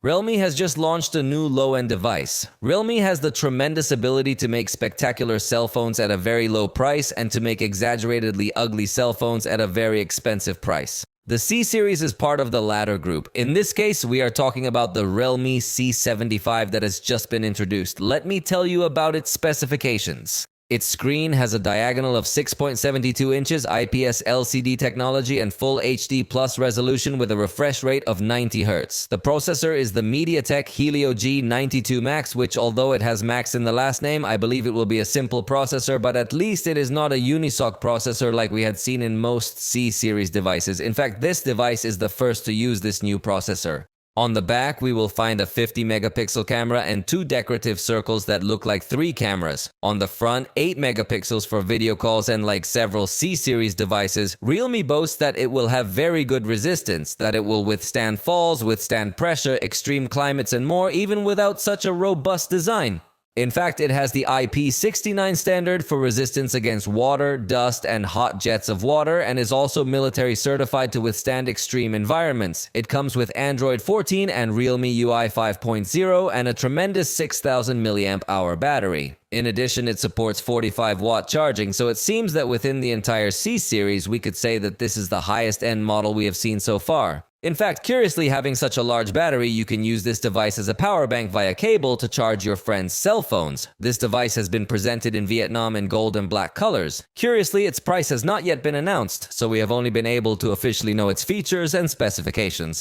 Realme has just launched a new low-end device. Realme has the tremendous ability to make spectacular cell phones at a very low price and to make exaggeratedly ugly cell phones at a very expensive price. The C series is part of the latter group. In this case, we are talking about the realme C75 that has just been introduced. Let me tell you about its specifications. Its screen has a diagonal of 6.72 inches, IPS LCD technology, and full HD plus resolution with a refresh rate of 90 Hz. The processor is the MediaTek Helio G92 Max, which, although it has Max in the last name, I believe it will be a simple processor, but at least it is not a unisoc processor like we had seen in most C-series devices. In fact, this device is the first to use this new processor. On the back, we will find a 50-megapixel camera and two decorative circles that look like three cameras. On the front, 8 megapixels for video calls, and like several C-series devices, Realme boasts that it will have very good resistance, that it will withstand falls, withstand pressure, extreme climates, and more, even without such a robust design. In fact, it has the IP69 standard for resistance against water, dust, and hot jets of water, and is also military certified to withstand extreme environments. It comes with Android 14 and Realme UI 5.0 and a tremendous 6000 mAh battery. In addition, it supports 45-watt charging, so it seems that within the entire C series, we could say that this is the highest-end model we have seen so far. In fact, curiously, having such a large battery, you can use this device as a power bank via cable to charge your friends' cell phones. This device has been presented in Vietnam in gold and black colors. Curiously, its price has not yet been announced, so we have only been able to officially know its features and specifications.